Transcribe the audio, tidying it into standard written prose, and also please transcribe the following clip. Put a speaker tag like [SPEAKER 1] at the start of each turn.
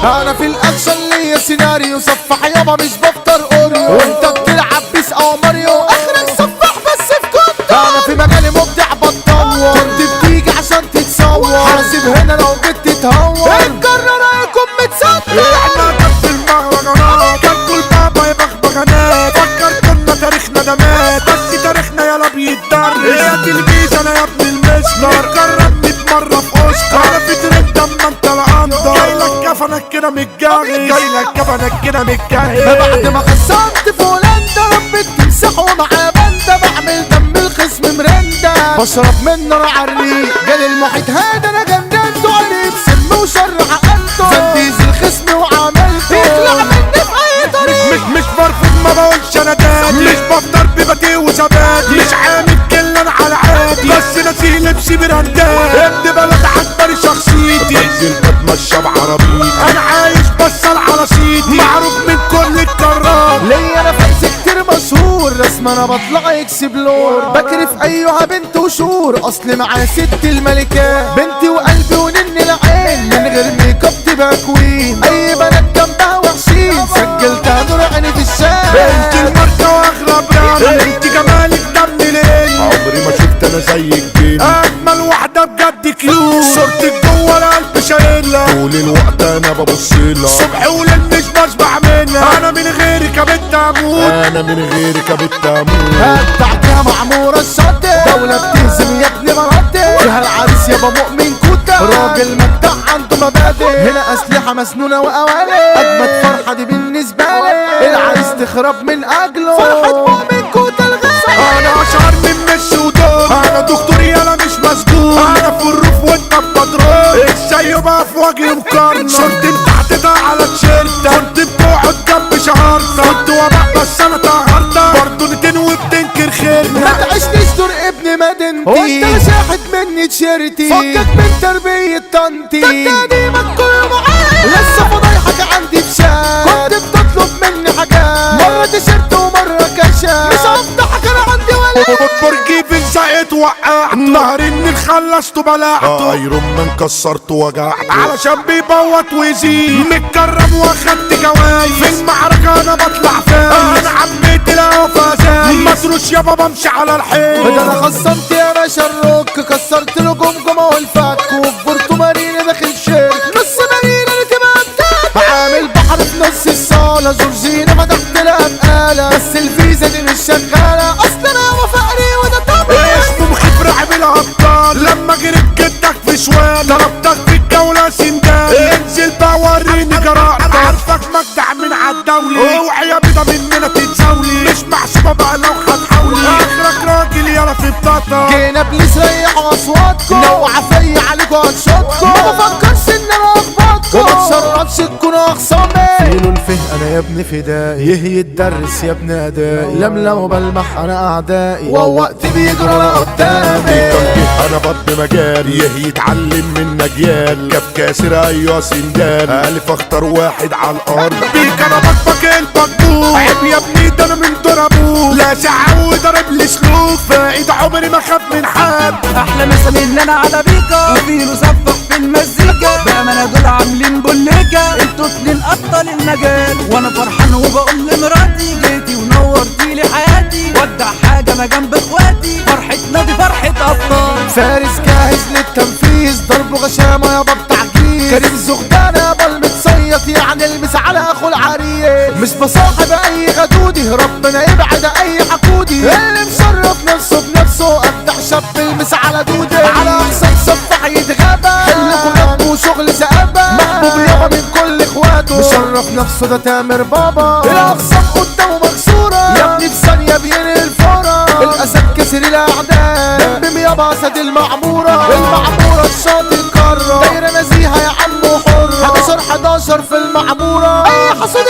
[SPEAKER 1] انا في الاكشن ليا سيناريو صفح يابا مش بفطر اوريو، وانت بتلعب بيس او ماريو اخرك صفح بس في كنت. انا في مجالي مبدع بتطور، كنت بتيجي عشان تتصور، حاسب هنا لو جيت تتهور اتكرر رايكم متصدر.
[SPEAKER 2] احنا كف المهرجانات كلكوا البابا يا بغبغانات، فكر كنا تاريخنا ده مات بس تاريخنا يلا بيتدرس. يا تلفزيون انا يا ابن المسمار اتكرر 100 مرة في اوسكار. انا في ترند اما انت العنضر، جايلك كفنك كده متجهز، جايلك كفنك كده متجهز.
[SPEAKER 1] بعد ما خسرت في هولندا ربيت تمسحوا معاه بندا، بعمل دم الخصم مرندا، بشرب من نار عالريق، جالي المحيط هذا انا جننته، قريب سم وشر عقلته، زنديز الخصم وعملته يطلع مني في اي طريق.
[SPEAKER 2] مش برفض ما بقولش انا دادي، مش بفطر بباتيه وزبادي، مش عامل كلا على عادي بس ناسي لبسي براندات. ابن بلد عجباني شخصيتي، بنزل بتمشى بعربيتي، انا عايش بصل على سيدي، معروف من كل الكرات.
[SPEAKER 1] ليا انا فانز كتير مشهور، رسم انا بطلع اكسبلور، بكرف ايها بنت وشور، اصل معايا ست الملكات، بنتي وقلبي ونن العين، من غير ميك اب تبقى كوين، اي بنات جنبها وحشين، سجلتها نور عيني في الشارع.
[SPEAKER 2] بنت الماركة واغلى براند، انت جمالك دم ليل، عمري ما شفت انا زيك بين، اجمل واحدة بجد كيوت، صورتك جوه القلب شايلها، طول الوقت انا ببصلها، صبح وليل مش بشبع منها، انا من غيرك يا بنت اموت، انا من غيرك يا بنت اموت.
[SPEAKER 1] هتعجبها معمورة الشط، دولة بتهزم يا ابني مراتي، فيها العريس يابا مؤمن كوتا، راجل مجدع عنده مبادئ، هنا اسلحة مسنونة وقوالي، اجمد فرحة دي بالنسبة لي، العريس تخرب من اجله، فرحة مؤمن كوتا الغالي.
[SPEAKER 2] انا اشهر من ميسي ودول، انا دكتور يالا مش مسجون، انا في الروف وانت ببدرون، الشاي بقى في وجهي مقارنة، شورتين تحت ده على تيشيرتك، كنت بتقعد جنب شهرتك، كنت وباء بس انا طهرتك، برضه نتين وبتنكر خيرنا،
[SPEAKER 1] ما تعيشنيش دور ابن مدينتي، وانت شاحت مني تيشيرتي، فكك من تربية طنطي، تقديمك كله معايا، لسه فضايحك عندي بشات، كنت بتطلب مني حاجات، مرة تيشيرت ومرة كاشات، مش هفضحك انا عندي ولا
[SPEAKER 2] برجي في ساقط وقعت، نهر النيل خلصته بلعته، ايرون مان كسرته وجعته، علشان بيبوط ويزيد، متكرم واخدت جوايز، في المعركة انا بطلع فايز، انا عميت الهوا فايز، مطروش يابا بمشي على الحيط،
[SPEAKER 1] ده انا خصمت يا باشا الروك، كسرت له جمجمة والفك، وفبرته مارينا داخل شرك، نص مارينا اللي تبقى انت عامل بحر في نص الصالة، جورجينا فتحت لها بقالة، بس الفيزا دي مش شغالة، اصل انا وفقري وده طبعا
[SPEAKER 2] اسمه مخيف راعب الابطال، لما جريت جدك في شوال، ضربتك في الجولة سندال، انزل بقى وريني جرأتك، انا عارفك مجدع من عالدولي، اوعي يا بيضة مننا تتزاولي، مش محسوبة بقى لو هتحاولي، اخرك راجل يلا في بطاطا،
[SPEAKER 1] جينا بليز ريحوا اصواتكم، نوعة فيا عليكم هنشوطكم، ما بفكرش ان انا اخبطكم، وما تشرطش تكونوا اخصامي، فيلو الفه انا يا ابن فدائي، يهي يتدرس يا ابن ادائي، لملم وبلمح انا اعدائي، ووقت بيجروا انا قدامي،
[SPEAKER 2] انا بط مجالي، يهي يتعلم من نجيال، كاب كاسر ايوه سندال، الف اختار واحد على الارض، بيك انا بطبق البطبوق، عيب يا ابني ده انا من دور ابوك، لا ساعة وضرب لي سلوك، فايد عمري ما خاف من حد،
[SPEAKER 3] احلى مسا مننا على بيكا، وفيلو سفح في المزيكا، بأمانة دول عاملين بوليكا، انتوا اتنين ابطال المجال، وانا فرحان وبقول لمراتي جيتي ونورتي لي حياتي، ودع حاجة انا جنب اخواتي، فرحتنا دي فرحة ابطال،
[SPEAKER 1] فارس جاهز للتنفيذ، ضرب غشامة يابا بتعجيز، كريم زغدان يابا المتصيط، يعني المس على اخو العريس، مش بصاحب اي غدودي، ربنا يبعد اي حقودي، اللي مشرف نفسه بنفسه، ابدع شاب المس على دودي، على احسن صفح يتغابى، حلكم رب وشغل زقابة، محبوب يابا من كل اخواته، مشرف نفسه ده تامر بابا، الاقسام قدامه مكسورة، يا ابني في ثانية بينقل الفورة، الاسد كسر الاعداء، دمم يابا اسد المعمورة الشاطئ كرة، دايرة نزيهة يا عم وحرة، 11 في المعمورة، اي حصاد